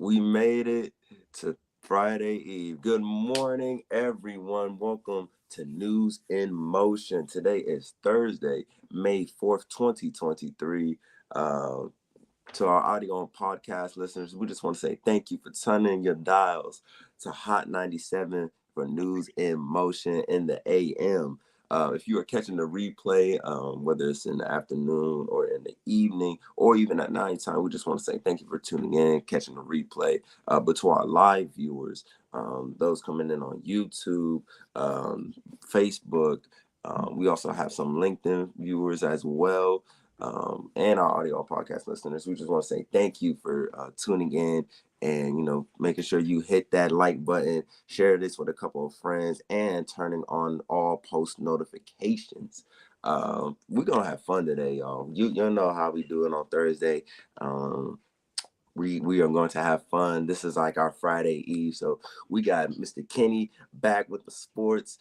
We made it to Friday Eve. Good morning, everyone. Welcome to News in Motion. Today is Thursday, May 4th, 2023. To our audio and podcast listeners, we just want to say thank you for turning your dials to Hot 97 for News in Motion in the AM. If you are catching the replay, whether it's in the afternoon or in the evening or even at nighttime, we just want to say thank you for tuning in, catching the replay. But to our live viewers, those coming in on YouTube, Facebook, we also have some LinkedIn viewers as well, and our audio podcast listeners. We just want to say thank you for tuning in and, making sure you hit that like button, share this with a couple of friends, and turning on all post notifications. We're going to have fun today, y'all. You know how we do it on Thursday. Um, we are going to have fun. This is like our Friday Eve. So we got Mr. Kenny back with the sports.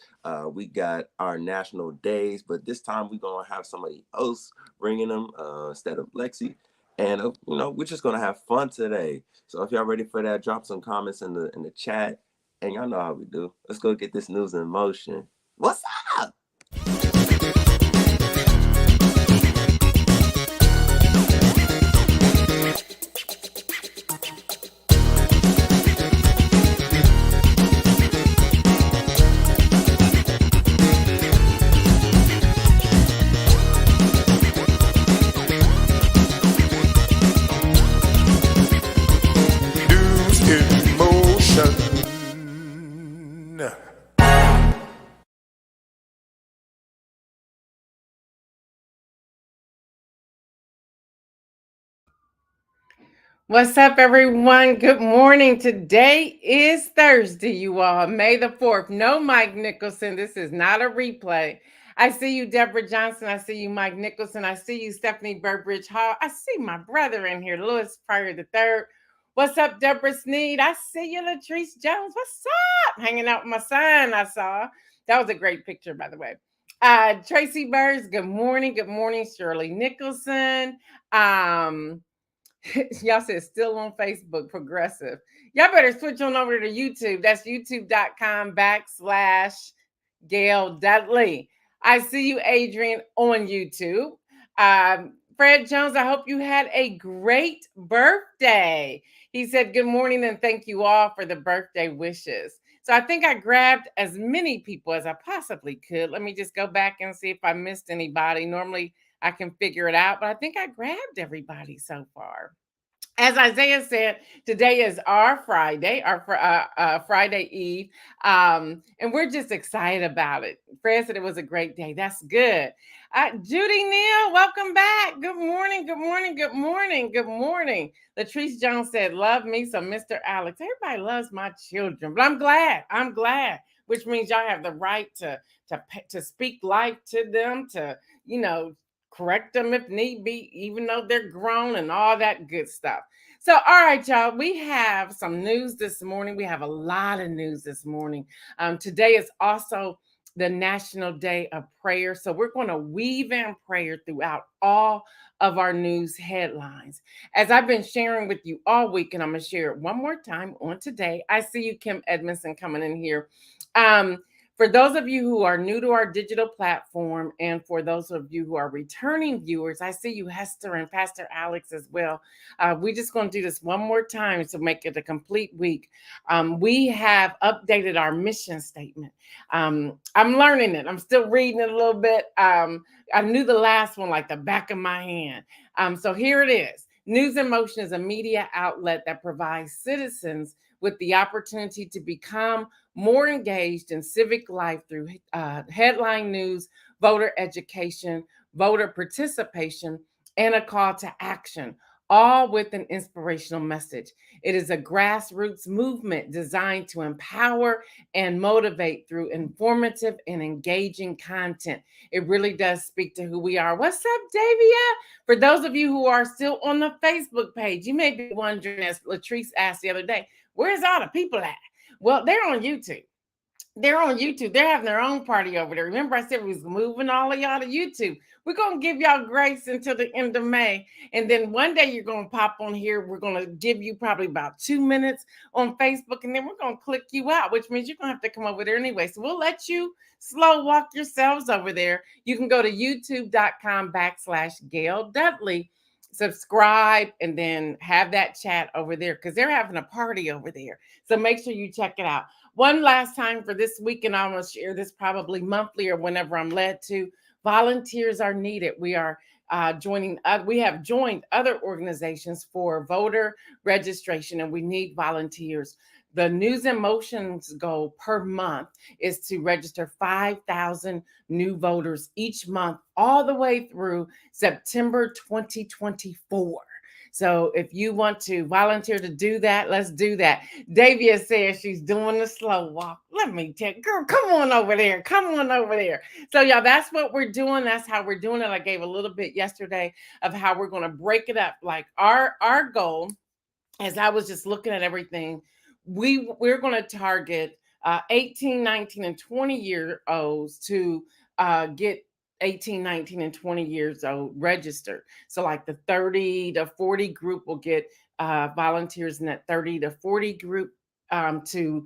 We got our national days, but this time we're going to have somebody else bringing them instead of Lexi. And we're just gonna have fun today. So if y'all ready for that, drop some comments in the chat. And y'all know how we do. Let's go get this news in motion. What's up? What's up, everyone? Good morning. Today is Thursday, you all. May the 4th. No, Mike Nicholson. This is not a replay. I see you, Deborah Johnson. I see you, Mike Nicholson. I see you, Stephanie Burbridge Hall. I see my brother in here, Louis Pryor III. What's up, Deborah Sneed? I see you, Latrice Jones. What's up? Hanging out with my son, I saw. That was a great picture, by the way. Tracy Burrs, good morning. Good morning, Shirley Nicholson. Y'all said still on Facebook, progressive. Y'all better switch on over to YouTube. That's youtube.com/Gail Dudley. I see you, Adrian, on YouTube. Fred Jones, I hope you had a great birthday. He said, good morning and thank you all for the birthday wishes. So I think I grabbed as many people as I possibly could. Let me just go back and see if I missed anybody. Normally I can figure it out, but I think I grabbed everybody so far. As Isaiah said, today is our Friday, Friday Eve, and we're just excited about it. Fred said it was a great day. That's good. Judy Neal, welcome back. Good morning, good morning, good morning, good morning. Latrice Jones said, love me some Mr. Alex. Everybody loves my children, but I'm glad, which means y'all have the right to speak life to them, to, correct them if need be, even though they're grown and all that good stuff. So, all right, y'all, we have some news this morning. We have a lot of news this morning. Today is also the National Day of Prayer. So we're going to weave in prayer throughout all of our news headlines. As I've been sharing with you all week, and I'm going to share it one more time on today. I see you, Kim Edmondson, coming in here. For those of you who are new to our digital platform, and for those of you who are returning viewers, I see you, Hester and Pastor Alex as well. We're just going to do this one more time to make it a complete week. We have updated our mission statement. I'm learning it. I'm still reading it a little bit. I knew the last one like the back of my hand. So here it is. News in Motion is a media outlet that provides citizens with the opportunity to become more engaged in civic life through headline news, voter education, voter participation, and a call to action, all with an inspirational message. It is a grassroots movement designed to empower and motivate through informative and engaging content. It really does speak to who we are. What's up, Davia? For those of you who are still on the Facebook page, you may be wondering, as Latrice asked the other day, where's all the people at? Well, they're on YouTube. They're on YouTube. They're having their own party over there. Remember, I said we was moving all of y'all to YouTube. We're gonna give y'all grace until the end of May, and then one day you're gonna pop on here. We're gonna give you probably about 2 minutes on Facebook, and then we're gonna click you out, which means you're gonna have to come over there anyway. So we'll let you slow walk yourselves over there. You can go to youtube.com/Gail Dudley, subscribe, and then have that chat over there because they're having a party over there. So make sure you check it out. One last time for this week, and I'm going to share this probably monthly or whenever I'm led to. Volunteers are needed. We are we have joined other organizations for voter registration, and we need volunteers. The News in Motion's goal per month is to register 5,000 new voters each month, all the way through September 2024. So if you want to volunteer to do that, let's do that. Davia says she's doing the slow walk. Let me tell you, girl, come on over there. Come on over there. So, y'all, that's what we're doing. That's how we're doing it. I gave a little bit yesterday of how we're going to break it up. Like our goal, as I was just looking at everything, we're going to target 18, 19, and 20 year olds to get 18, 19, and 20 years old registered. So like the 30 to 40 group will get volunteers in that 30 to 40 group to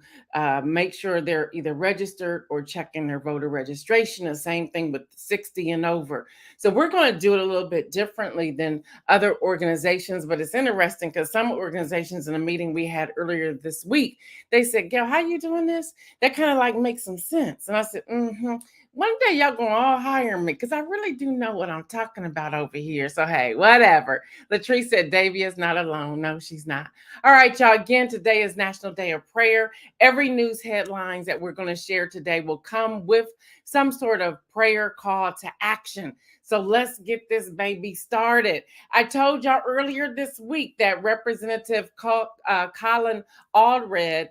make sure they're either registered or checking their voter registration. The same thing with 60 and over. So we're going to do it a little bit differently than other organizations, but it's interesting because some organizations in a meeting we had earlier this week, they said, Gail, how you doing this? That kind of like makes some sense. And I said, one day y'all gonna all hire me because I really do know what I'm talking about over here. So hey, whatever. Latrice said Davia is not alone. No, she's not. All right, y'all. Again, today is National Day of Prayer. Every news headlines that we're going to share today will come with some sort of prayer call to action. So let's get this baby started. I told y'all earlier this week that Representative Colin Allred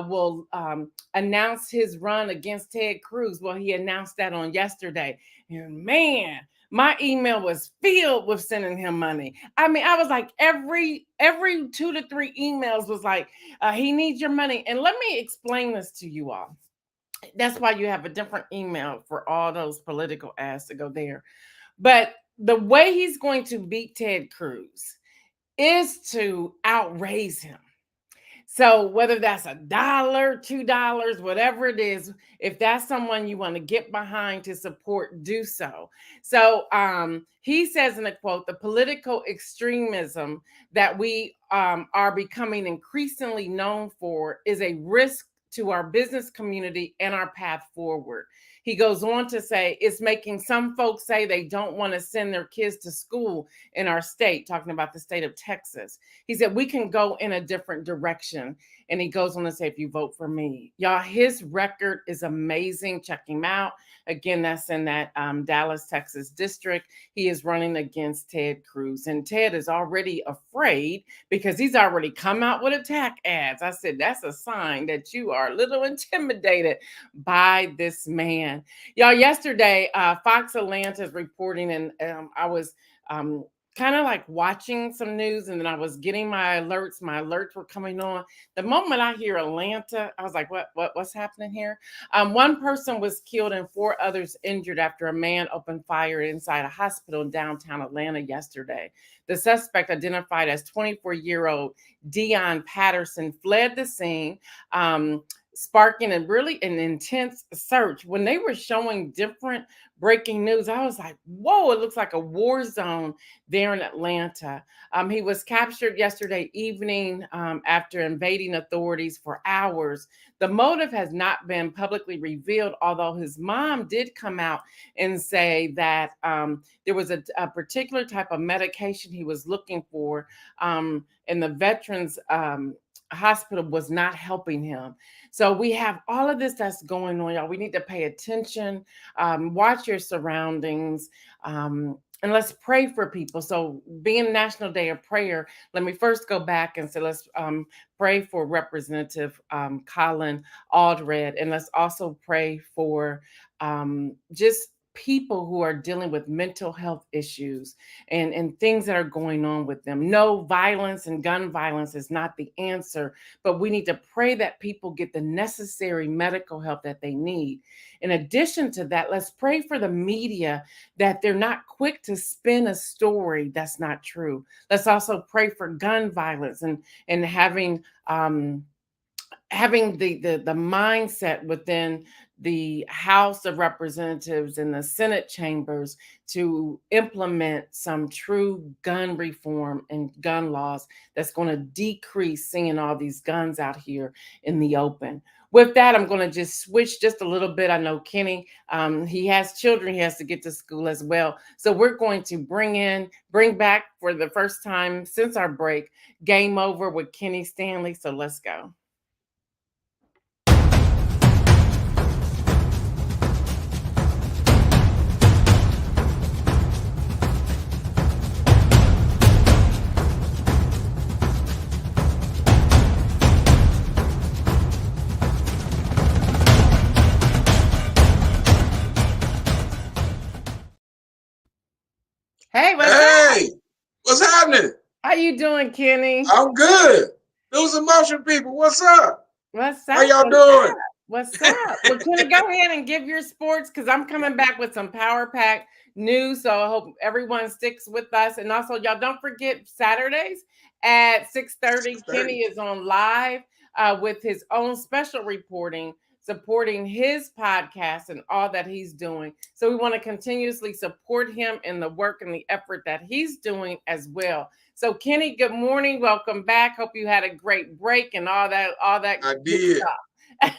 will announce his run against Ted Cruz. Well, he announced that on yesterday. And man, my email was filled with sending him money. I mean, I was like, every 2 to 3 emails was like, he needs your money. And let me explain this to you all. That's why you have a different email for all those political ads to go there. But the way he's going to beat Ted Cruz is to outraise him. So whether that's $1, $2, whatever it is, if that's someone you want to get behind to support, do so. So he says in a quote, the political extremism that we are becoming increasingly known for is a risk to our business community and our path forward. He goes on to say it's making some folks say they don't want to send their kids to school in our state, talking about the state of Texas. He said, we can go in a different direction. And he goes on to say, if you vote for me, y'all, his record is amazing. Check him out. Again, that's in that Dallas, Texas district. He is running against Ted Cruz. And Ted is already afraid because he's already come out with attack ads. I said, that's a sign that you are a little intimidated by this man. Y'all, yesterday, Fox Atlanta is reporting, and I was kind of like watching some news, and then I was getting my alerts. My alerts were coming on. The moment I hear Atlanta, I was like, what's happening here? One person was killed and 4 others injured after a man opened fire inside a hospital in downtown Atlanta yesterday. The suspect, identified as 24-year-old Dion Patterson, fled the scene, sparking a really an intense search. When they were showing different breaking news, I was like, whoa, it looks like a war zone there in Atlanta. He was captured yesterday evening after evading authorities for hours. The motive has not been publicly revealed, although his mom did come out and say that there was a particular type of medication he was looking for, and the veterans hospital was not helping him. So we have all of this that's going on, y'all. We need to pay attention, watch your surroundings, and let's pray for people. So being National Day of Prayer, let me first go back and say, let's pray for Representative Colin Allred, and let's also pray for just people who are dealing with mental health issues and things that are going on with them. No, violence and gun violence is not the answer, but we need to pray that people get the necessary medical help that they need. In addition to that, let's pray for the media that they're not quick to spin a story that's not true. Let's also pray for gun violence and having the mindset within the House of Representatives and the Senate chambers to implement some true gun reform and gun laws that's going to decrease seeing all these guns out here in the open. With that, I'm going to just switch just a little bit. I know Kenny, he has children, he has to get to school as well. So we're going to bring back for the first time since our break, Game Over with Kenny Stanley. So let's go. Hey, what's up? Hey, what's happening? How you doing, Kenny? I'm good. NewsInMotion people, what's up? What's up? How y'all What's doing? up? What's up? Well, Kenny, go ahead and give your sports because I'm coming back with some Power Pack news. So I hope everyone sticks with us. And also, y'all don't forget Saturdays at 6:30. 6:30. Kenny is on live with his own special reporting, supporting his podcast and all that he's doing. So we want to continuously support him in the work and the effort that he's doing as well. So Kenny, good morning. Welcome back. Hope you had a great break and all that I good did. stuff.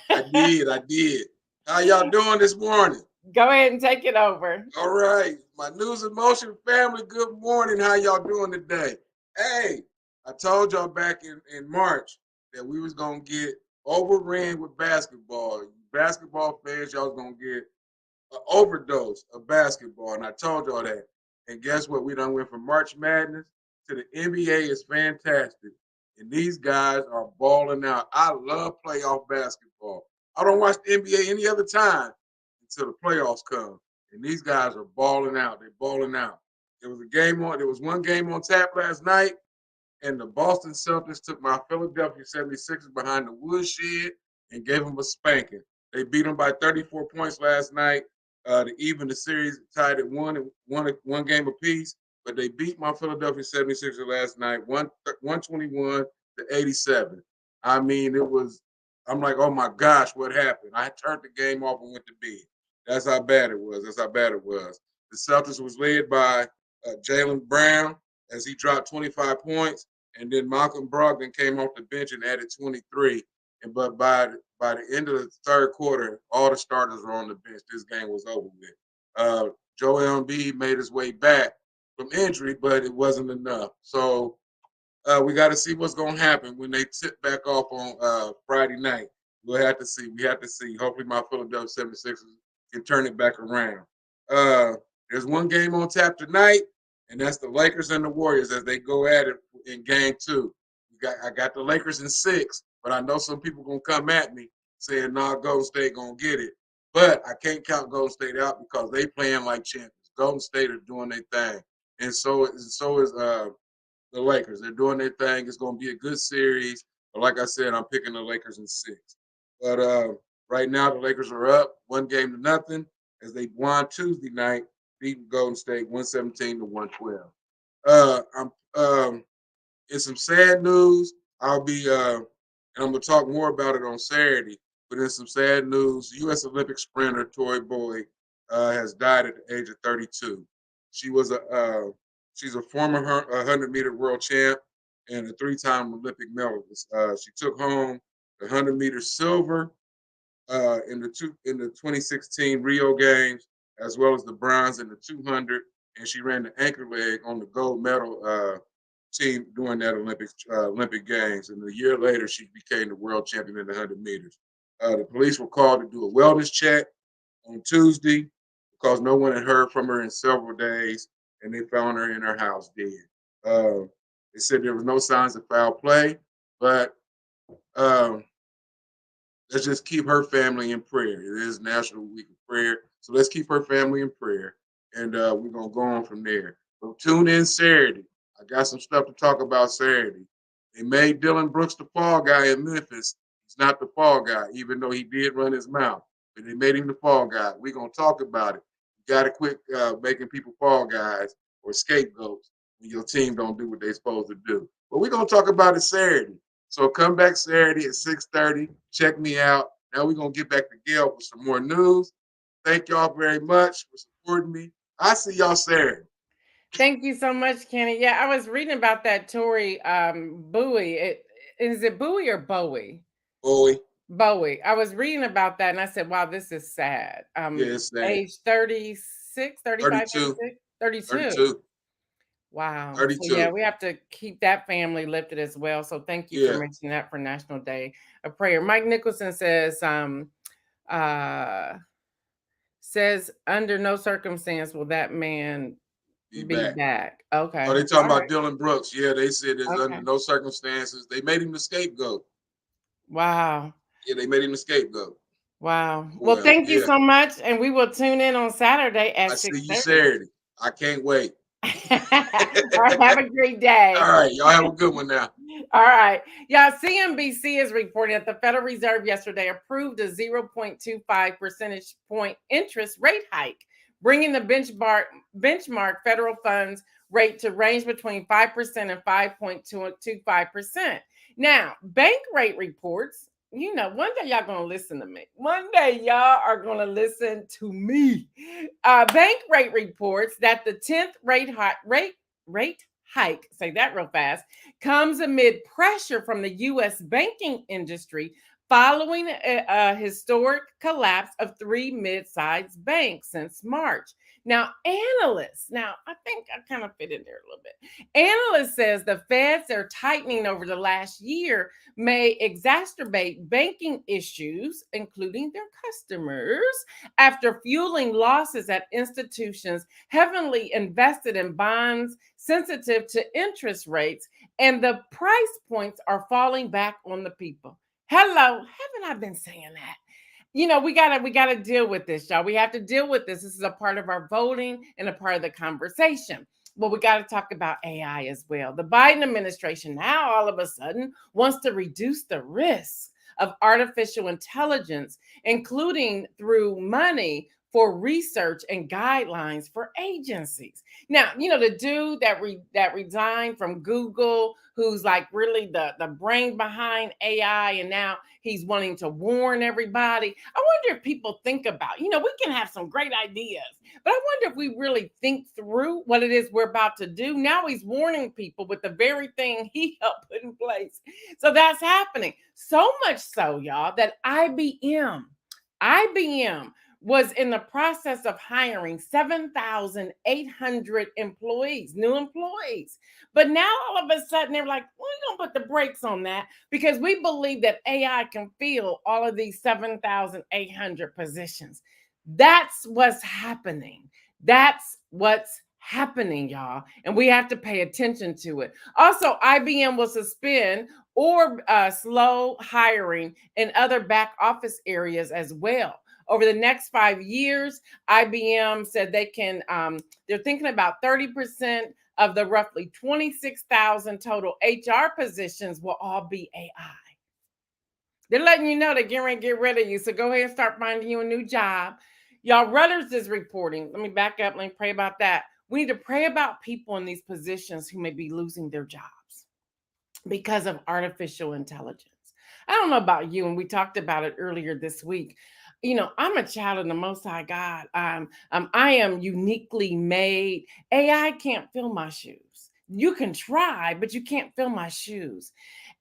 I did. How y'all doing this morning? Go ahead and take it over. All right. My NewsInMotion family, good morning. How y'all doing today? Hey, I told y'all back in March that we was going to get overran with basketball. Basketball fans, y'all was going to get an overdose of basketball, and I told y'all that. And guess what? We done went from March Madness to the NBA is fantastic, and these guys are balling out. I love playoff basketball. I don't watch the NBA any other time until the playoffs come, and these guys are balling out. They're balling out. There was one game on tap last night, and the Boston Celtics took my Philadelphia 76ers behind the woodshed and gave them a spanking. They beat them by 34 points last night to even the series, tied at one game apiece. But they beat my Philadelphia 76ers last night, 121 to 87. I mean, I'm like, oh my gosh, what happened? I turned the game off and went to bed. That's how bad it was. The Celtics was led by Jaylen Brown as he dropped 25 points. And then Malcolm Brogdon came off the bench and added 23. But by the end of the third quarter, all the starters were on the bench. This game was over with. Joel Embiid made his way back from injury, but it wasn't enough. So we got to see what's going to happen when they tip back off on Friday night. We'll have to see. We have to see. Hopefully my Philadelphia 76ers can turn it back around. There's one game on tap tonight, and that's the Lakers and the Warriors as they go at it in game two. I got the Lakers in 6, but I know some people going to come at me saying, nah, Golden State going to get it. But I can't count Golden State out because they playing like champions. Golden State are doing their thing. And so is the Lakers. They're doing their thing. It's going to be a good series. But like I said, I'm picking the Lakers in 6. But right now, the Lakers are up 1-0 as they won Tuesday night, beating Golden State 117 to 112. In some sad news, and I'm going to talk more about it on Saturday, but in some sad news, U.S. Olympic sprinter Tori Boyd has died at the age of 32. She's a former 100-meter world champ and a 3-time Olympic medalist. She took home the 100-meter silver in the 2016 Rio Games, as well as the bronze in the 200, and she ran the anchor leg on the gold medal team during that Olympic Games. And a year later, she became the world champion in the 100 meters. The police were called to do a wellness check on Tuesday because no one had heard from her in several days, and they found her in her house dead. They said there was no signs of foul play, but let's just keep her family in prayer. It is National Week of Prayer. So let's keep her family in prayer, and we're gonna go on from there. So tune in Saturday. I got some stuff to talk about Saturday. They made Dylan Brooks the fall guy in Memphis. He's not the fall guy, even though he did run his mouth. But they made him the fall guy. We're gonna talk about it. You got to quit making people fall guys or scapegoats when your team don't do what they're supposed to do. But we're gonna talk about it Saturday. So come back Saturday at 6:30. Check me out. Now we're gonna get back to Gail with some more news. Thank y'all very much for supporting me. I see y'all Saturday. Thank you so much, Kenny. Yeah, I was reading about that Tory Bowie. Is it Bowie or Bowie? Bowie. Bowie. I was reading about that and I said, wow, this is sad. Yeah, it's sad. Age 36, 35, 32. 36? 32. 32. Wow. So 32. yeah, we have to keep that family lifted as well. So thank you for mentioning that for National Day of Prayer. Mike Nicholson says, under no circumstance will that man be back. Okay. Oh, they talking about Dylan Brooks. Yeah, they said there's under no circumstances. They made him the scapegoat. Wow. Yeah, they made him the scapegoat. Wow. Well, thank you so much. And we will tune in on Saturday at 6:30. I see you Saturday. I can't wait. All right, have a great day. All right. Y'all have a good one now. All right. Yeah, CNBC is reporting that the Federal Reserve yesterday approved a 0.25 percentage point interest rate hike, bringing the benchmark federal funds rate to range between 5% and 5.25%. Now, bank rate reports, one day y'all gonna listen to me. One day y'all are gonna listen to me. Bank rate reports that the 10th rate hike, say that real fast, comes amid pressure from the U.S. banking industry following a historic collapse of 3 mid-sized banks since March. Now, I think I kind of fit in there a little bit. Analysts says the Feds are tightening over the last year may exacerbate banking issues, including their customers, after fueling losses at institutions heavily invested in bonds sensitive to interest rates, and the price points are falling back on the people. Hello, haven't I been saying that? We gotta deal with this, y'all. We have to deal with this. This is a part of our voting and a part of the conversation. Well, we got to talk about AI as well. The Biden administration now all of a sudden wants to reduce the risk of artificial intelligence, including through money for research and guidelines for agencies. Now, the dude that resigned from Google, who's like really the brain behind AI, and now he's wanting to warn everybody. I wonder if people think about, we can have some great ideas, but I wonder if we really think through what it is we're about to do. Now he's warning people with the very thing he helped put in place. So that's happening. So much so, y'all, that IBM was in the process of hiring 7,800 employees, new employees. But now all of a sudden they're like, we're going to put the brakes on that because we believe that AI can fill all of these 7,800 positions. That's what's happening. That's what's happening, y'all. And we have to pay attention to it. Also, IBM will suspend or slow hiring in other back office areas as well. Over the next 5 years, IBM said they're thinking about 30% of the roughly 26,000 total HR positions will all be AI. They're letting you know they're getting ready to get rid of you. So go ahead and start finding you a new job. Y'all, Reuters is reporting. Let me back up. Let me pray about that. We need to pray about people in these positions who may be losing their jobs because of artificial intelligence. I don't know about you, and we talked about it earlier this week. I'm a child of the Most High God. I am uniquely made. AI can't fill my shoes. You can try, but you can't fill my shoes.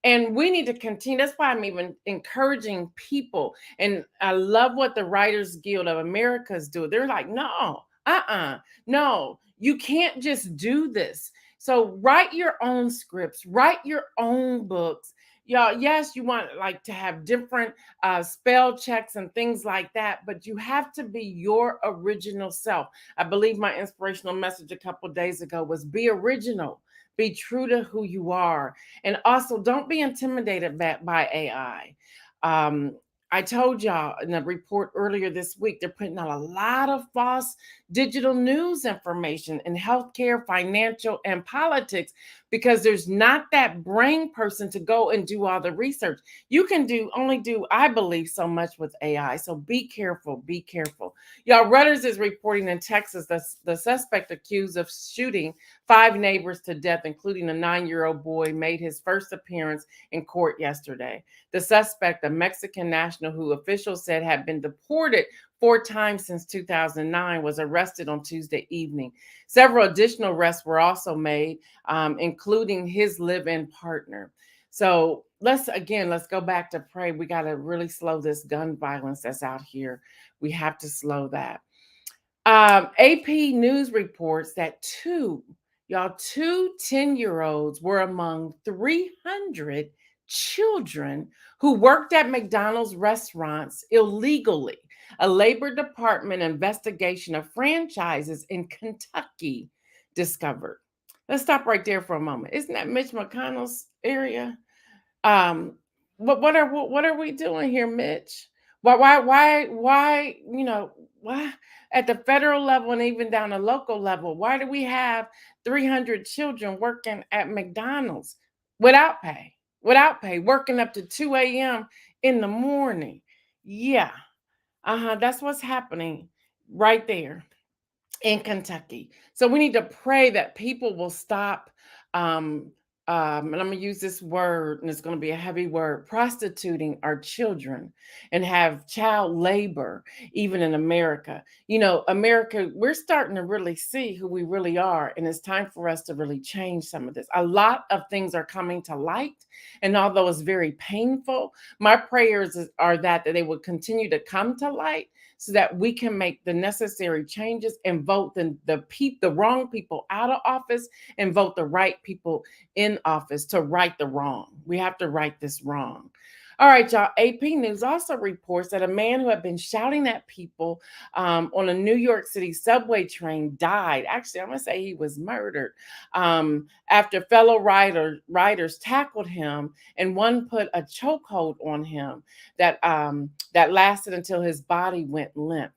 And we need to continue. That's why I'm even encouraging people. And I love what the Writers Guild of America is doing. They're like, no, no, you can't just do this. So write your own scripts, write your own books. Y'all, yes, you want to have different spell checks and things like that, but you have to be your original self. I believe my inspirational message a couple of days ago was be original, be true to who you are. And also don't be intimidated by AI. I told y'all in a report earlier this week, they're putting out a lot of false digital news information in healthcare, financial, and politics because there's not that brain person to go and do all the research. You can only do, I believe, so much with AI. So be careful, be careful. Y'all, Reuters is reporting in Texas that the suspect accused of shooting 5 neighbors to death, including a 9-year-old boy, made his first appearance in court yesterday. The suspect, a Mexican national who officials said had been deported 4 times since 2009, was arrested on Tuesday evening. Several additional arrests were also made, including his live-in partner. So let's go back to pray. We got to really slow this gun violence that's out here. We have to slow that. AP News reports that two 10-year-olds were among 300 children who worked at McDonald's restaurants illegally. A Labor Department investigation of franchises in Kentucky discovered. Let's stop right there for a moment. Isn't that Mitch McConnell's area? What are we doing here, Mitch? Why, why at the federal level and even down the local level, why do we have 300 children working at McDonald's without pay, working up to 2 a.m. in the morning? Yeah, that's what's happening right there in Kentucky. So we need to pray that people will stop, and I'm going to use this word, and it's going to be a heavy word, prostituting our children and have child labor, even in America. America, we're starting to really see who we really are, and it's time for us to really change some of this. A lot of things are coming to light, and although it's very painful, my prayers are that they will continue to come to light, so that we can make the necessary changes and vote the wrong people out of office and vote the right people in office to right the wrong. We have to right this wrong. All right, y'all. AP News also reports that a man who had been shouting at people on a New York City subway train died. Actually, I'm going to say he was murdered after fellow riders tackled him, and one put a chokehold on him that lasted until his body went limp.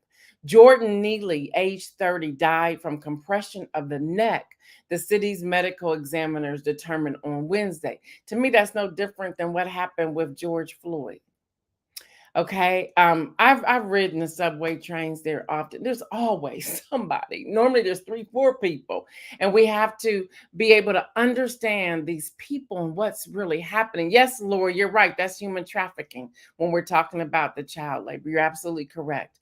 Jordan Neely, age 30, died from compression of the neck, the city's medical examiners determined on Wednesday. To me, that's no different than what happened with George Floyd. Okay. I've ridden the subway trains there often. There's always somebody. Normally there's 3-4 people. And we have to be able to understand these people and what's really happening. Yes, Laura, you're right. That's human trafficking when we're talking about the child labor. You're absolutely correct.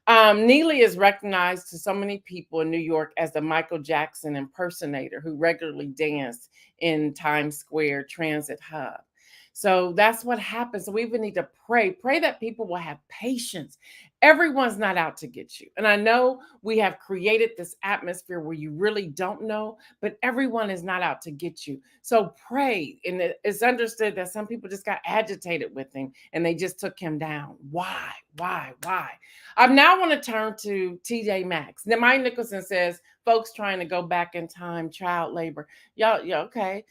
Neely is recognized to so many people in New York as the Michael Jackson impersonator who regularly danced in Times Square Transit Hub. So that's what happens. So we even need to pray that people will have patience. Everyone's not out to get you. And I know we have created this atmosphere where you really don't know, but everyone is not out to get you. So pray. And it's understood that some people just got agitated with him and they just took him down. Why? I now want to turn to TJ Maxx. Now, Mike Nicholson says, folks trying to go back in time, child labor. Y'all, okay.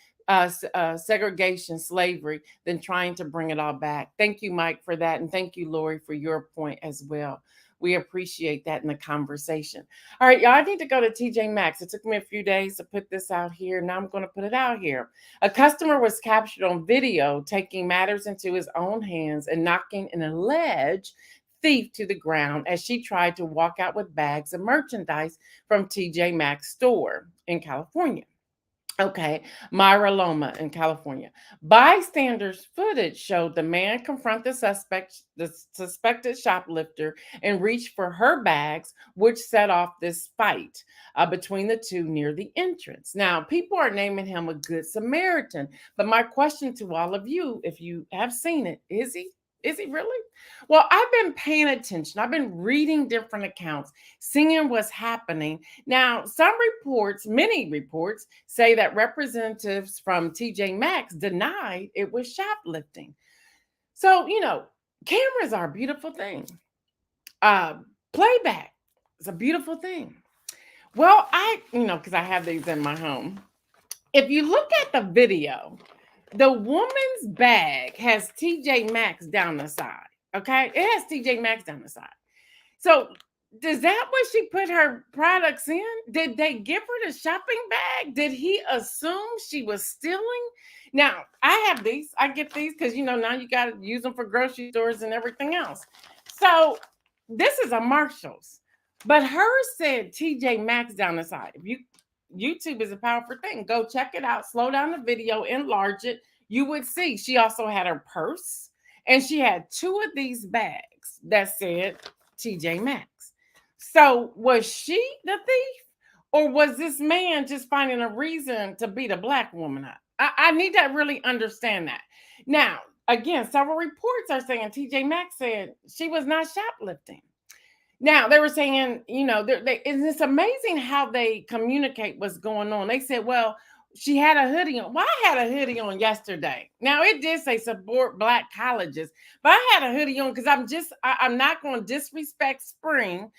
Segregation, slavery, then trying to bring it all back. Thank you, Mike, for that. And thank you, Lori, for your point as well. We appreciate that in the conversation. All right, y'all, I need to go to TJ Maxx. It took me a few days to put this out here. Now I'm going to put it out here. A customer was captured on video taking matters into his own hands and knocking an alleged thief to the ground as she tried to walk out with bags of merchandise from TJ Maxx store in California. Okay, Myra Loma in California. Bystanders footage showed the man confront the suspected shoplifter and reach for her bags, which set off this fight between the two near the entrance. Now, people are naming him a good Samaritan, but my question to all of you, if you have seen it, is he? Is he really? Well, I've been paying attention. I've been reading different accounts, seeing what's happening. Now, many reports say that representatives from TJ Maxx denied it was shoplifting. So, cameras are a beautiful thing. Playback is a beautiful thing. Well, because I have these in my home. If you look at the video, the woman's bag has TJ Maxx down the side. Okay, it has TJ Maxx down the side. So is that what she put her products in? Did they give her the shopping bag? Did he assume she was stealing? Now, I have these. I get these because, now you got to use them for grocery stores and everything else. So this is a Marshall's. But hers said TJ Maxx down the side. YouTube is a powerful thing. Go check it out. Slow down the video, enlarge it. You would see she also had her purse and she had 2 of these bags that said TJ Maxx. So was she the thief, or was this man just finding a reason to beat a black woman up? I need to really understand that. Now, again, several reports are saying TJ Maxx said she was not shoplifting. Now, they were saying, it's amazing how they communicate what's going on. They said, well, she had a hoodie on. Well, I had a hoodie on yesterday. Now, it did say support Black colleges, but I had a hoodie on because I'm not going to disrespect spring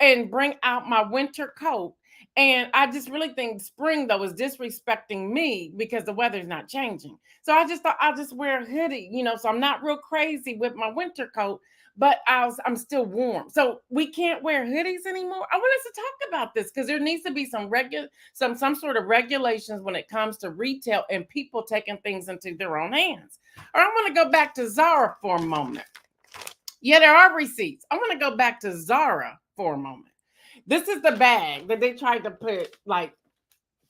and bring out my winter coat. And I just really think spring, though, is disrespecting me because the weather's not changing. So I just thought I'll just wear a hoodie, so I'm not real crazy with my winter coat, but I'm still warm. So we can't wear hoodies anymore. I want us to talk about this because there needs to be some sort of regulations when it comes to retail and people taking things into their own hands. Or I want to go back to Zara for a moment. Yeah, there are receipts. I want to go back to Zara for a moment. This is the bag that they tried to put like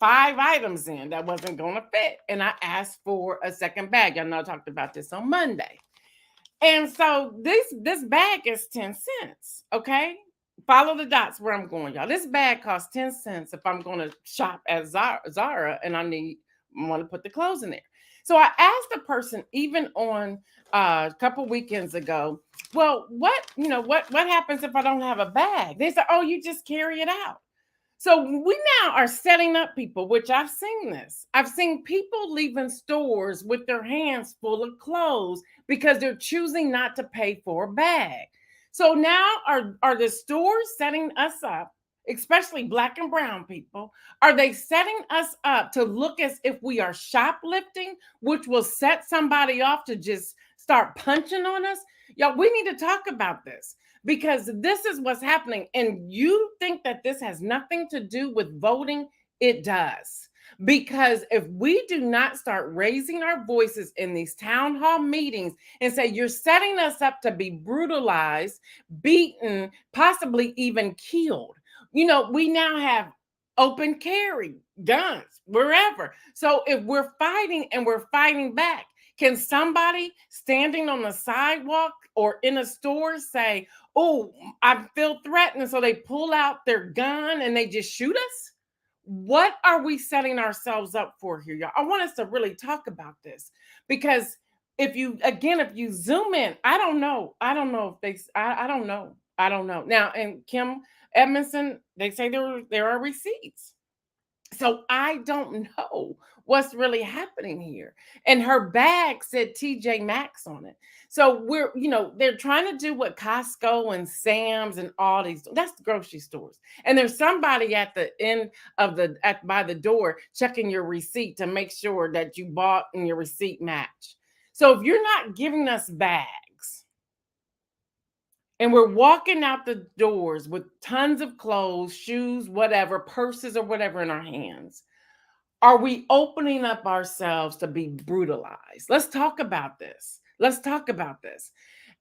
5 items in that wasn't going to fit. And I asked for a second bag. Y'all know I talked about this on Monday. And so this bag is 10 cents, okay? Follow the dots where I'm going, y'all. This bag costs 10 cents if I'm going to shop at Zara and I want to put the clothes in there. So I asked the person even on a couple weekends ago, well, what happens if I don't have a bag? They said, oh, you just carry it out. So we now are setting up people, which I've seen this. I've seen people leaving stores with their hands full of clothes because they're choosing not to pay for a bag. So now are the stores setting us up, especially Black and brown people? Are they setting us up to look as if we are shoplifting, which will set somebody off to just start punching on us? Y'all, we need to talk about this, because this is what's happening. And you think that this has nothing to do with voting? It does. Because if we do not start raising our voices in these town hall meetings and say, you're setting us up to be brutalized, beaten, possibly even killed. We now have open carry, guns, wherever. So if we're fighting and we're fighting back, can somebody standing on the sidewalk or in a store say, oh, I feel threatened, so they pull out their gun and they just shoot us? What are we setting ourselves up for here, y'all? I want us to really talk about this, because if you zoom in, I don't know if I don't know. Now, and Kim Edmondson, they say there are receipts. So I don't know what's really happening here. And her bag said TJ Maxx on it. So they're trying to do what Costco and Sam's and all these, that's the grocery stores. And there's somebody at the end of by the door checking your receipt to make sure that you bought and your receipt match. So if you're not giving us bags, and we're walking out the doors with tons of clothes, shoes, whatever, purses or whatever in our hands, are we opening up ourselves to be brutalized? Let's talk about this.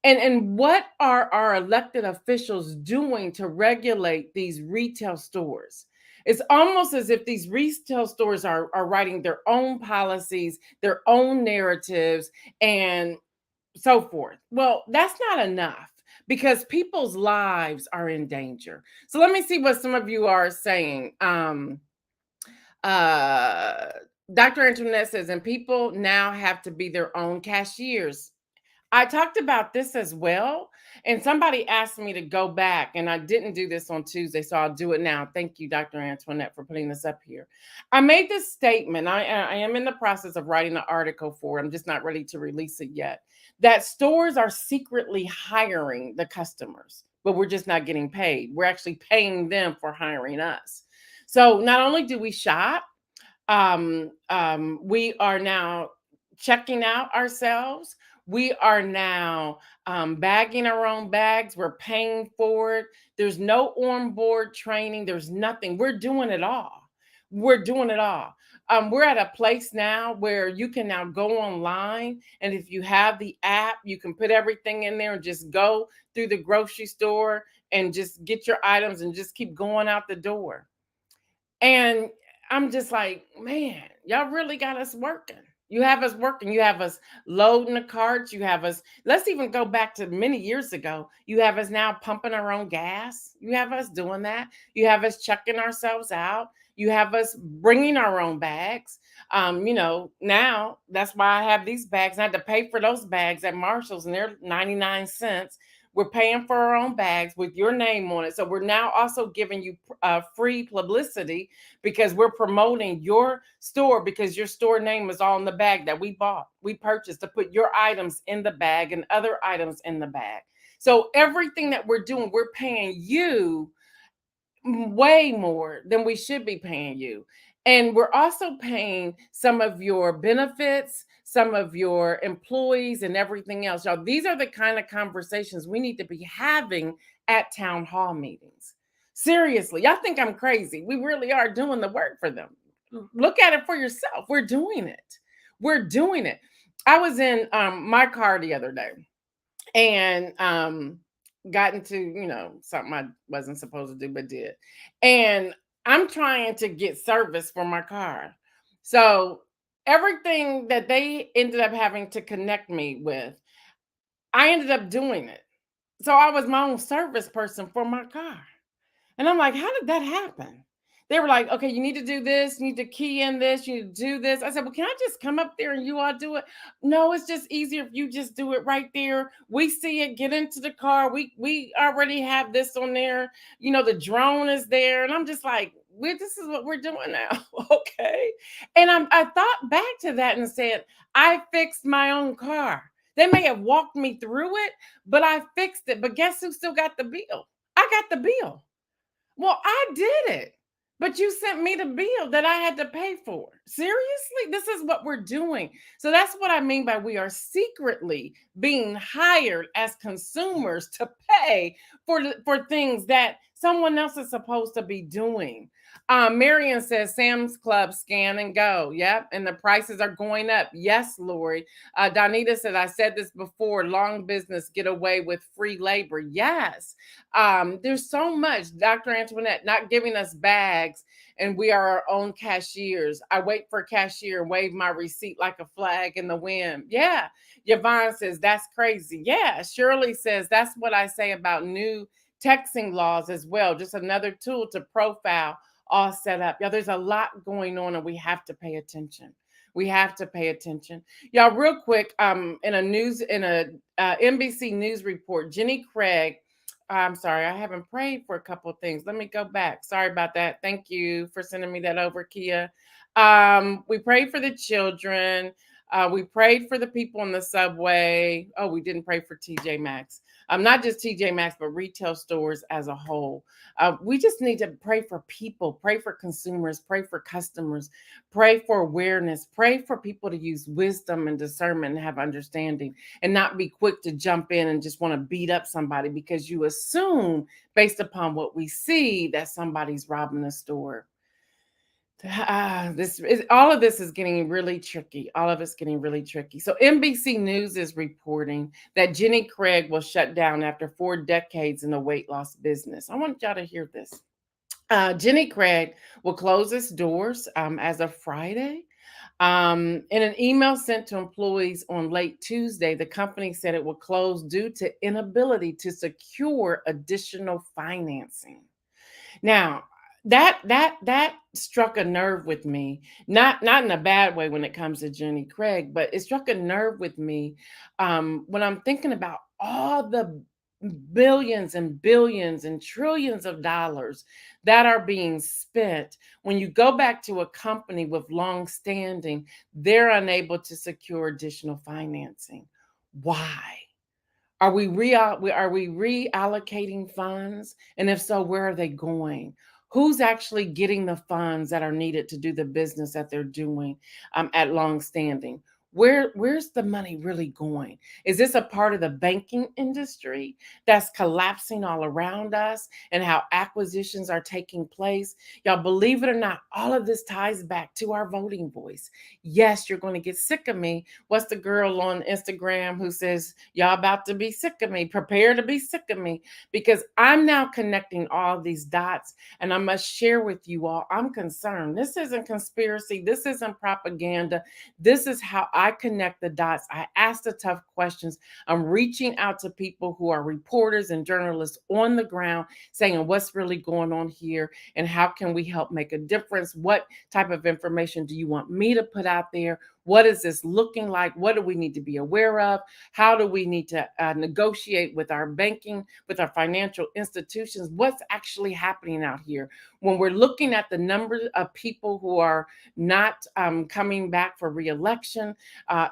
And what are our elected officials doing to regulate these retail stores? It's almost as if these retail stores are writing their own policies, their own narratives, and so forth. Well, that's not enough, because people's lives are in danger. So let me see what some of you are saying. Dr. Antoinette says, and people now have to be their own cashiers. I talked about this as well. And somebody asked me to go back, and I didn't do this on Tuesday, so I'll do it now. Thank you, Dr. Antoinette, for putting this up here. I made this statement. I am in the process of writing an article for it. I'm just not ready to release it yet. That stores are secretly hiring the customers, but we're just not getting paid. We're actually paying them for hiring us. So not only do we shop, we are now checking out ourselves. We are now bagging our own bags. We're paying for it. There's no onboard training. There's nothing. We're doing it all. We're doing it all. We're at a place now where you can now go online, and if you have the app, you can put everything in there and just go through the grocery store and just get your items and just keep going out the door. And I'm just like, man, y'all really got us working. You have us working. You have us loading the carts. You have us, let's even go back to many years ago. You have us now pumping our own gas. You have us doing that. You have us checking ourselves out. You have us bringing our own bags. Now that's why I have these bags. I had to pay for those bags at Marshall's, and they're 99 cents. We're paying for our own bags with your name on it. So we're now also giving you free publicity because we're promoting your store, because your store name is all in the bag that we bought. We purchased to put your items in the bag and other items in the bag. So everything that we're doing, we're paying you way more than we should be paying you. And we're also paying some of your benefits, some of your employees, and everything else. Y'all, these are the kind of conversations we need to be having at town hall meetings. Seriously, y'all think I'm crazy. We really are doing the work for them. Look at it for yourself. We're doing it. We're doing it. I was in my car the other day, and got into something I wasn't supposed to do but did, and I'm trying to get service for my car. So everything that they ended up having to connect me with, I ended up doing it. So I was my own service person for my car. And I'm like, how did that happen? They were like, okay, you need to do this, you need to key in this, you need to do this. I said, well, can I just come up there and you all do it? No, it's just easier if you just do it right there. We see it, get into the car. We already have this on there. The drone is there. And I'm just like, this is what we're doing now. Okay. And I thought back to that and said, I fixed my own car. They may have walked me through it, but I fixed it. But guess who still got the bill? I got the bill. Well, I did it, but you sent me the bill that I had to pay for. Seriously? This is what we're doing. So that's what I mean by we are secretly being hired as consumers to pay for things that someone else is supposed to be doing. Marion says Sam's Club scan and go. Yep. And the prices are going up. Yes, Lori. Donita said, I said this before, long business get away with free labor. Yes. There's so much. Dr. Antoinette not giving us bags, and we are our own cashiers. I wait for a cashier and wave my receipt like a flag in the wind. Yeah. Yvonne says, that's crazy. Yeah. Shirley says, that's what I say about new texting laws as well. Just another tool to profile, all set up. Yeah, there's a lot going on, and we have to pay attention. We have to pay attention. Y'all, real quick, in a NBC News report, Jenny Craig, I'm sorry, I haven't prayed for a couple of things. Let me go back. Sorry about that. Thank you for sending me that over, Kia. We prayed for the children. We prayed for the people in the subway. Oh, we didn't pray for TJ Maxx. Not just TJ Maxx, but retail stores as a whole. We just need to pray for people, pray for consumers, pray for customers, pray for awareness, pray for people to use wisdom and discernment and have understanding, and not be quick to jump in and just want to beat up somebody because you assume, based upon what we see, that somebody's robbing a store. All of this is getting really tricky. All of it's getting really tricky. So NBC News is reporting that Jenny Craig will shut down after 4 decades in the weight loss business. I want y'all to hear this. Jenny Craig will close its doors as of Friday. In an email sent to employees on late Tuesday, the company said it will close due to inability to secure additional financing. Now, that struck a nerve with me, not in a bad way when it comes to Jenny Craig, but it struck a nerve with me when I'm thinking about all the billions and billions and trillions of dollars that are being spent. When you go back to a company with long standing, they're unable to secure additional financing. Why? Are we reallocating funds? And if so, where are they going? Who's actually getting the funds that are needed to do the business that they're doing at longstanding? Where's the money really going? Is this a part of the banking industry that's collapsing all around us and how acquisitions are taking place? Y'all, believe it or not, all of this ties back to our voting voice. Yes, you're going to get sick of me. What's the girl on Instagram who says, y'all about to be sick of me? Prepare to be sick of me. Because I'm now connecting all these dots, and I must share with you all, I'm concerned. This isn't conspiracy. This isn't propaganda. This is how I connect the dots. I ask the tough questions. I'm reaching out to people who are reporters and journalists on the ground saying what's really going on here and how can we help make a difference? What type of information do you want me to put out there? What is this looking like? What do we need to be aware of? How do we need to negotiate with our banking, with our financial institutions? What's actually happening out here? When we're looking at the number of people who are not coming back for reelection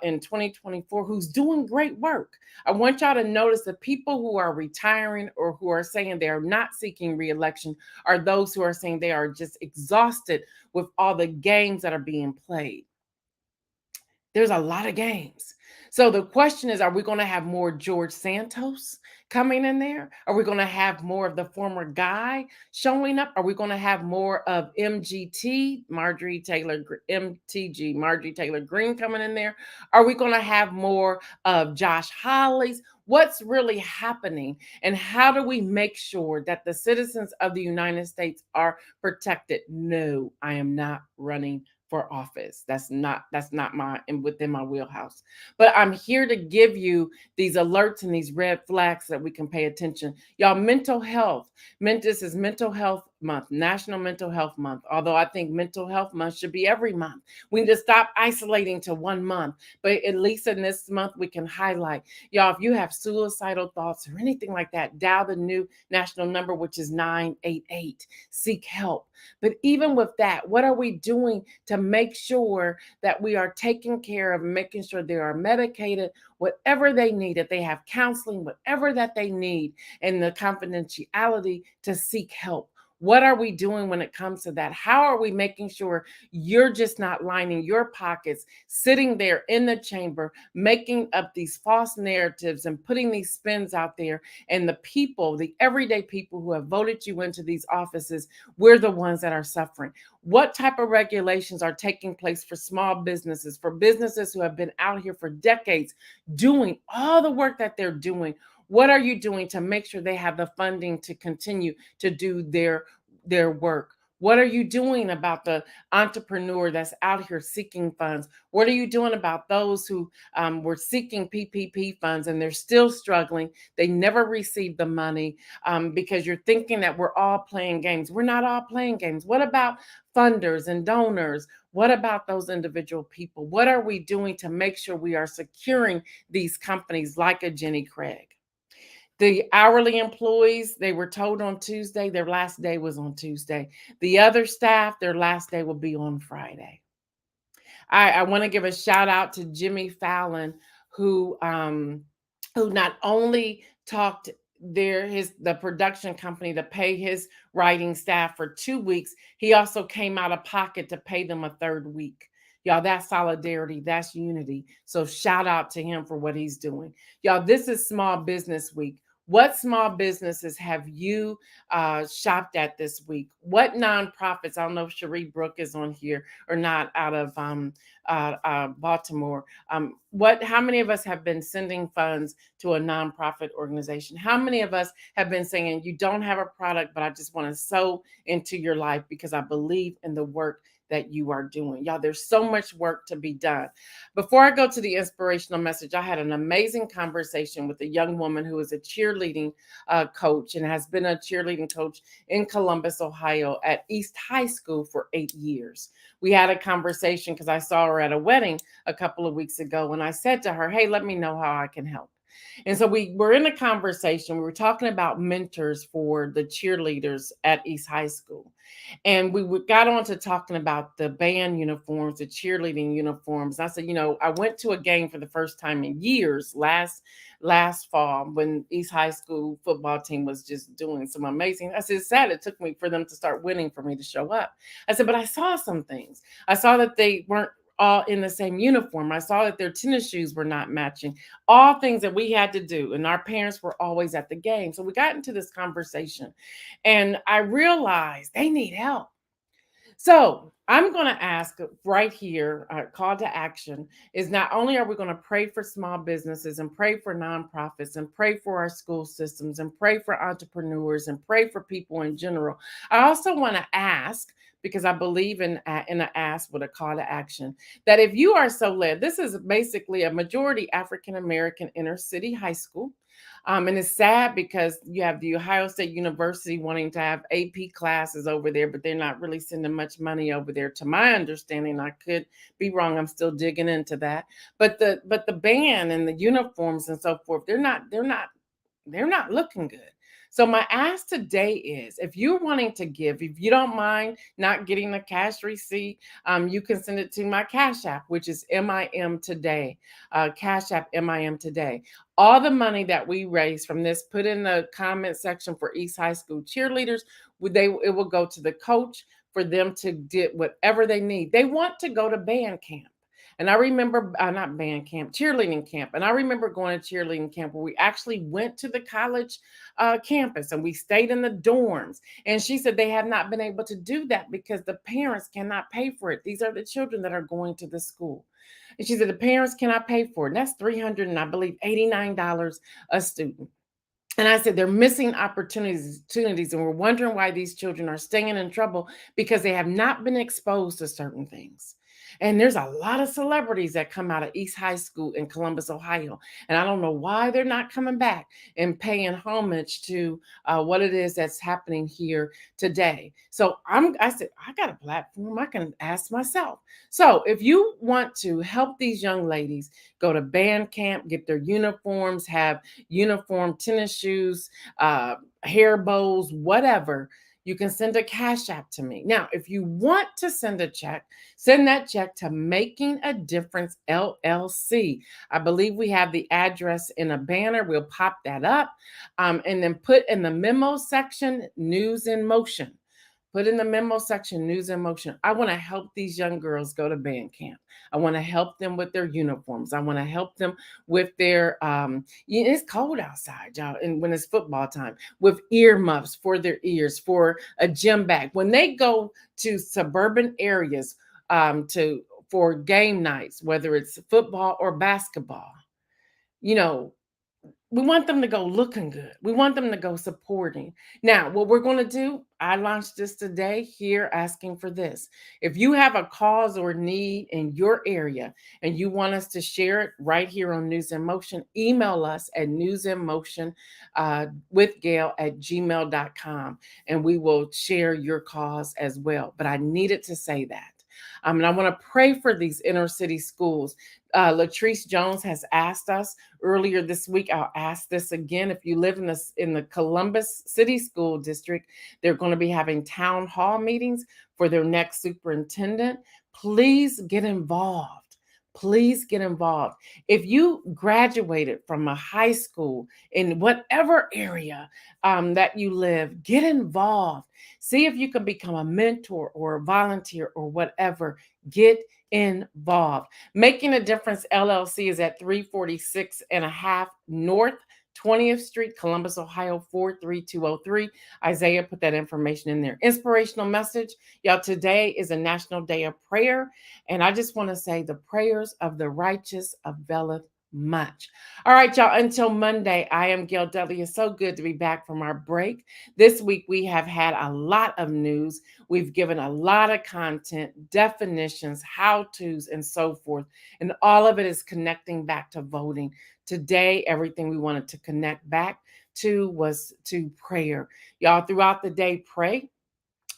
in 2024, who's doing great work. I want y'all to notice the people who are retiring or who are saying they are not seeking reelection are those who are saying they are just exhausted with all the games that are being played. There's a lot of games. So the question is, are we going to have more George Santos coming in there? Are we going to have more of the former guy showing up? Are we going to have more of MTG, Marjorie Taylor Greene coming in there? Are we going to have more of Josh Hawley's? What's really happening? And how do we make sure that the citizens of the United States are protected? No, I am not running for office. That's not my within my wheelhouse. But I'm here to give you these alerts and these red flags that we can pay attention. Y'all, mental health. This is Mental Health Month, National Mental Health Month. Although I think Mental Health Month should be every month. We need to stop isolating to one month. But at least in this month, we can highlight. Y'all, if you have suicidal thoughts or anything like that, dial the new national number, which is 988. Seek help. But even with that, what are we doing to make sure that we are taking care of, making sure they are medicated, whatever they need, that they have counseling, whatever that they need, and the confidentiality to seek help? What are we doing when it comes to that? How are we making sure you're just not lining your pockets, sitting there in the chamber, making up these false narratives and putting these spins out there? And the people, the everyday people who have voted you into these offices, we're the ones that are suffering. What type of regulations are taking place for small businesses, for businesses who have been out here for decades doing all the work that they're doing? What are you doing to make sure they have the funding to continue to do their work? What are you doing about the entrepreneur that's out here seeking funds? What are you doing about those who were seeking PPP funds and they're still struggling? They never received the money because you're thinking that we're all playing games. We're not all playing games. What about funders and donors? What about those individual people? What are we doing to make sure we are securing these companies like a Jenny Craig? The hourly employees, they were told on Tuesday, their last day was on Tuesday. The other staff, their last day will be on Friday. I want to give a shout out to Jimmy Fallon, who not only talked the production company to pay his writing staff for 2 weeks, he also came out of pocket to pay them a third week. Y'all, that's solidarity, that's unity. So shout out to him for what he's doing. Y'all, this is Small Business Week. What small businesses have you shopped at this week? What nonprofits? I don't know if Cherie Brooke is on here or not, out of Baltimore. How many of us have been sending funds to a nonprofit organization? How many of us have been saying, you don't have a product, but I just want to sow into your life because I believe in the work that you are doing? Y'all, there's so much work to be done. Before I go to the inspirational message, I had an amazing conversation with a young woman who is a cheerleading coach and has been a cheerleading coach in Columbus, Ohio at East High School for 8 years. We had a conversation because I saw her at a wedding a couple of weeks ago, and I said to her, hey, let me know how I can help. And so we were in a conversation. We were talking about mentors for the cheerleaders at East High School. And we got on to talking about the band uniforms, the cheerleading uniforms. I said, I went to a game for the first time in years last fall when East High School football team was just doing some amazing. I said, it's sad it took me for them to start winning for me to show up. I said, but I saw some things. I saw that they weren't all in the same uniform. I saw that their tennis shoes were not matching. All things that we had to do, and our parents were always at the game. So we got into this conversation, and I realized they need help. So I'm going to ask right here, call to action is not only are we going to pray for small businesses and pray for nonprofits and pray for our school systems and pray for entrepreneurs and pray for people in general. I also want to ask, because I believe in an ask with a call to action, that if you are so led, this is basically a majority African American inner city high school. And it's sad because you have the Ohio State University wanting to have AP classes over there, but they're not really sending much money over there. To my understanding, I could be wrong. I'm still digging into that. But the band and the uniforms and so forth, they're not looking good. So my ask today is, if you're wanting to give, if you don't mind not getting a cash receipt, you can send it to my Cash App, which is MIMToday. Cash App MIMToday. All the money that we raise from this, put in the comment section for East High School cheerleaders. It will go to the coach for them to get whatever they need. They want to go to band camp. And I remember, not band camp, cheerleading camp. And I remember going to cheerleading camp where we actually went to the college campus and we stayed in the dorms. And she said they have not been able to do that because the parents cannot pay for it. These are the children that are going to the school. And she said the parents cannot pay for it. And that's $300 and I believe $89 a student. And I said, they're missing opportunities, and we're wondering why these children are staying in trouble because they have not been exposed to certain things. And there's a lot of celebrities that come out of East High School in Columbus, Ohio. And I don't know why they're not coming back and paying homage to what it is that's happening here today. So I said, I got a platform. I can ask myself. So if you want to help these young ladies go to band camp, get their uniforms, have uniform tennis shoes, hair bows, whatever, you can send a Cash App to me. Now, if you want to send a check, send that check to Making a Difference LLC. I believe we have the address in a banner. We'll pop that up and then put in the memo section, News in Motion. Put in the memo section, News in Motion. I want to help these young girls go to band camp. I want to help them with their uniforms. I want to help them with their, it's cold outside, y'all, and when it's football time, with earmuffs for their ears, for a gym bag. When they go to suburban areas for game nights, whether it's football or basketball, we want them to go looking good. We want them to go supporting. Now, what we're going to do, I launched this today here asking for this. If you have a cause or need in your area and you want us to share it right here on News in Motion, email us at newsinmotion with Gail@gmail.com and we will share your cause as well. But I needed to say that. And I want to pray for these inner city schools. Latrice Jones has asked us earlier this week. I'll ask this again. If you live in the Columbus City School District, they're going to be having town hall meetings for their next superintendent. Please get involved. Please get involved. If you graduated from a high school in whatever area that you live, get involved. See if you can become a mentor or a volunteer or whatever. Get involved. Making a Difference LLC is at 346 and a half North 20th Street, Columbus, Ohio, 43203. Isaiah put that information in there. Inspirational message. Y'all, today is a National Day of Prayer. And I just want to say the prayers of the righteous availeth much. All right, y'all, until Monday, I am Gail Dudley. It's so good to be back from our break. This week, we have had a lot of news. We've given a lot of content, definitions, how-tos, and so forth. And all of it is connecting back to voting. Today, everything we wanted to connect back to was to prayer. Y'all, throughout the day, pray.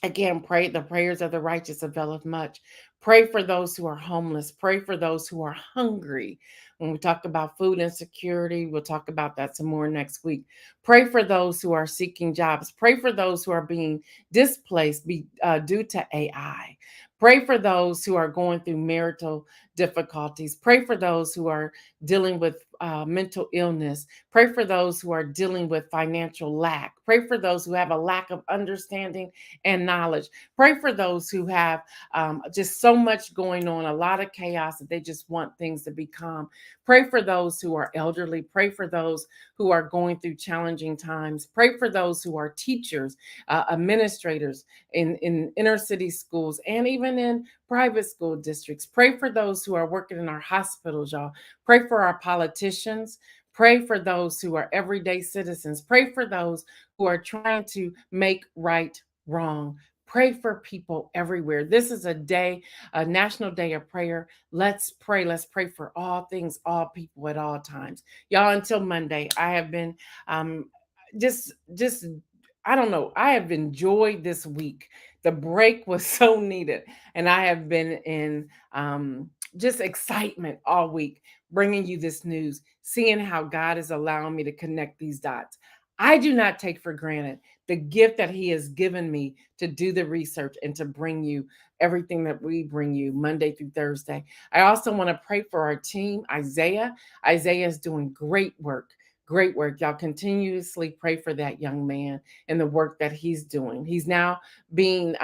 Again, pray. The prayers of the righteous availeth much. Pray for those who are homeless. Pray for those who are hungry. When we talk about food insecurity, we'll talk about that some more next week. Pray for those who are seeking jobs. Pray for those who are being displaced due to AI. Pray for those who are going through marital difficulties. Pray for those who are dealing with mental illness. Pray for those who are dealing with financial lack. Pray for those who have a lack of understanding and knowledge. Pray for those who have just so much going on, a lot of chaos that they just want things to be calm. Pray for those who are elderly. Pray for those who are going through challenging times. Pray for those who are teachers, administrators in inner city schools, and even in private school districts. Pray for those who are working in our hospitals, y'all. Pray for our politicians. Pray for those who are everyday citizens. Pray for those who are trying to make right wrong. Pray for people everywhere. This is a day, a national day of prayer. Let's pray. Let's pray for all things, all people at all times. Y'all, until Monday, I have been um, just I don't know. I have enjoyed this week. The break was so needed, and I have been in just excitement all week, bringing you this news, seeing how God is allowing me to connect these dots. I do not take for granted the gift that He has given me to do the research and to bring you everything that we bring you Monday through Thursday. I also want to pray for our team, Isaiah. Isaiah is doing great work. Great work. Y'all continuously pray for that young man and the work that he's doing. He's now being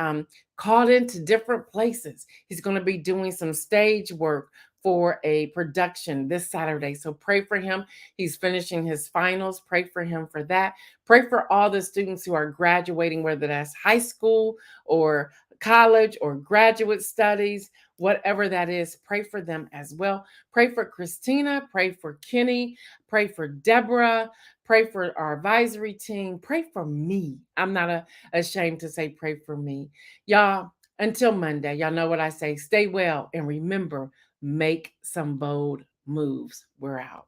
called into different places. He's going to be doing some stage work for a production this Saturday. So pray for him. He's finishing his finals. Pray for him for that. Pray for all the students who are graduating, whether that's high school or college or graduate studies, whatever that is. Pray for them as well. Pray for Christina. Pray for Kenny. Pray for Deborah. Pray for our advisory team. Pray for me. I'm not ashamed to say pray for me. Y'all, until Monday, y'all know what I say. Stay well and remember, make some bold moves. We're out.